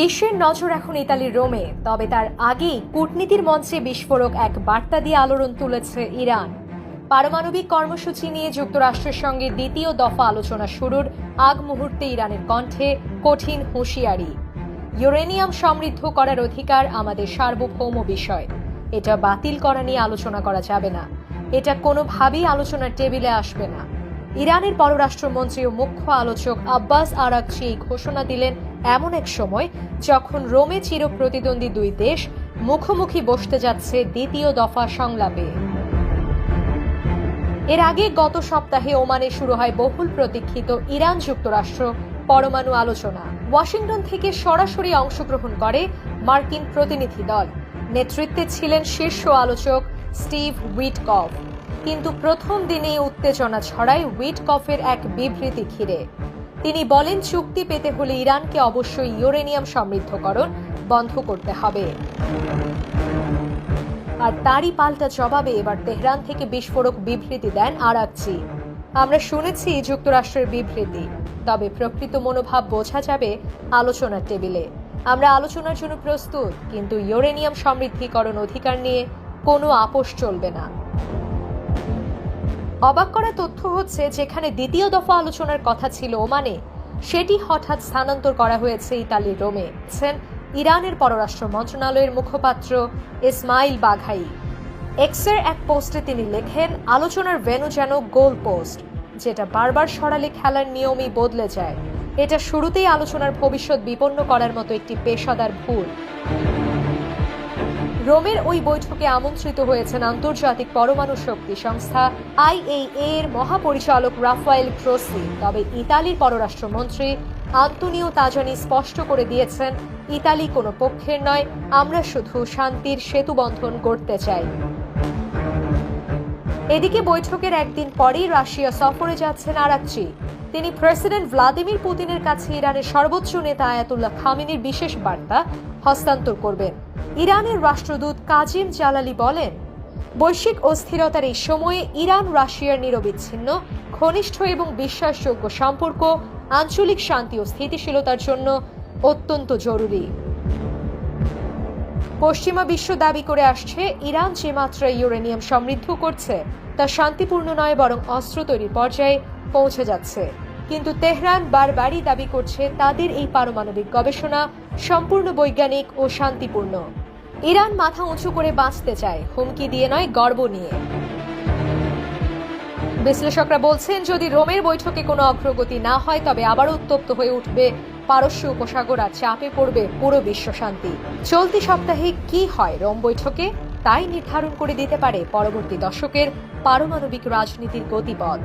বিশ্বের নজর এখন ইতালির রোমে। তবে তার আগেই কূটনীতির মঞ্চে বিস্ফোরক এক বার্তা দিয়ে আলোড়ন তুলেছে ইরান। পারমাণবিক কর্মসূচি নিয়ে যুক্তরাষ্ট্রের সঙ্গে দ্বিতীয় দফা আলোচনা শুরুর আগ মুহূর্তে ইরানের কণ্ঠে কঠিন হুঁশিয়ারি। ইউরেনিয়াম সমৃদ্ধ করার অধিকার আমাদের সার্বভৌম বিষয়। এটা বাতিল করা নিয়ে আলোচনা করা যাবে না। এটা কোনোভাবেই আলোচনার টেবিলে আসবে না। ইরানের পররাষ্ট্রমন্ত্রী ও মুখ্য আলোচক আব্বাস আরাকচি এই ঘোষণা দিলেন এমন এক সময় যখন রোমে চিরপ্রতিদ্বন্দ্বী দুই দেশ মুখোমুখি বসতে যাচ্ছে দ্বিতীয় দফা সংলাপে। এর আগে গত সপ্তাহে ওমানে শুরু হয় বহুল প্রতীক্ষিত ইরান যুক্তরাষ্ট্র পরমাণু আলোচনা। ওয়াশিংটন থেকে সরাসরি অংশগ্রহণ করে মার্কিন প্রতিনিধি দল। নেতৃত্বে ছিলেন শীর্ষ আলোচক স্টিভ উইটকফ। কিন্তু প্রথম দিনেই উত্তেজনা ছড়ায় উইটকফের এক বিবৃতি ঘিরে। তিনি বলেন, চুক্তি পেতে হলে ইরানকে অবশ্যই ইউরেনিয়াম সমৃদ্ধকরণ বন্ধ করতে হবে। আর তারই পাল্টা জবাবে এবার তেহরান থেকে বিস্ফোরক বিবৃতি দেন আরাকচি। আমরা শুনেছি যুক্তরাষ্ট্রের বিবৃতি, তবে প্রকৃত মনোভাব বোঝা যাবে আলোচনার টেবিলে। আমরা আলোচনার জন্য প্রস্তুত, কিন্তু ইউরেনিয়াম সমৃদ্ধিকরণ অধিকার নিয়ে কোনো আপোষ চলবে না। অবাক করা তথ্য হচ্ছে, যেখানে দ্বিতীয় দফা আলোচনার কথা ছিল ওমানে, সেটি হঠাৎ স্থানান্তর করা হয়েছে ইতালির রোমে। ইরানের পররাষ্ট্র মন্ত্রণালয়ের মুখপাত্র ইসমাইল বাঘাই এক্সের এক পোস্টে তিনি লেখেন, আলোচনার ভেন্যু যেন গোল পোস্ট, যেটা বারবার সরালে খেলার নিয়মই বদলে যায়। এটা শুরুতেই আলোচনার ভবিষ্যৎ বিপন্ন করার মতো একটি পেশাদার ভুল। রোমের ওই বৈঠকে আমন্ত্রিত হয়েছেন আন্তর্জাতিক পরমাণু শক্তি সংস্থা IAEA এর মহাপরিচালক রাফায়েল গ্রোসি। তবে ইতালির পররাষ্ট্রমন্ত্রী আন্তোনিও তাজানি স্পষ্ট করে দিয়েছেন, ইতালি কোনো পক্ষের নয়, আমরা শুধু শান্তির সেতুবন্ধন গড়তে চাই। এদিকে বৈঠকের একদিন পরেই রাশিয়া সফরে যাচ্ছেন আরাকচি। তিনি প্রেসিডেন্ট ভ্লাদিমির পুতিনের কাছে ইরানের সর্বোচ্চ নেতা আয়াতুল্লাহ খামেনির বিশেষ বার্তা হস্তান্তর করবেন। ইরানের রাষ্ট্রদূত কাজিম জালালি বলেন, বৈশ্বিক অস্থিরতার এই সময়ে ইরান রাশিয়ার নিরবিচ্ছিন্ন, ঘনিষ্ঠ এবং বিশ্বাসযোগ্য সম্পর্ক আঞ্চলিক শান্তি ও স্থিতিশীলতার জন্য অত্যন্ত জরুরি। পশ্চিমা বিশ্ব দাবি করে আসছে, ইরান যে মাত্রায় ইউরেনিয়াম সমৃদ্ধ করছে তা শান্তিপূর্ণ নয়, বরং অস্ত্র তৈরির পর্যায়ে পৌঁছে যাচ্ছে। কিন্তু তেহরান বারবারই দাবি করছে তাদের এই পারমাণবিক গবেষণা সম্পূর্ণ বৈজ্ঞানিক ও শান্তিপূর্ণ। ইরান মাথা উঁচু করে বাঁচতে চায়, হুমকি দিয়ে নয়, গর্ব নিয়ে। বিশ্লেষকরা বলছেন, যদি রোমের বৈঠকে কোনো অগ্রগতি না হয়, তবে আবারও উত্তপ্ত হয়ে উঠবে পারস্য উপসাগর, আর চাপে পড়বে পুরো বিশ্ব শান্তি। চলতি সপ্তাহে কি হয় রোম বৈঠকে, তাই নির্ধারণ করে দিতে পারে পরবর্তী দশকের পারমাণবিক রাজনীতির গতিপথ।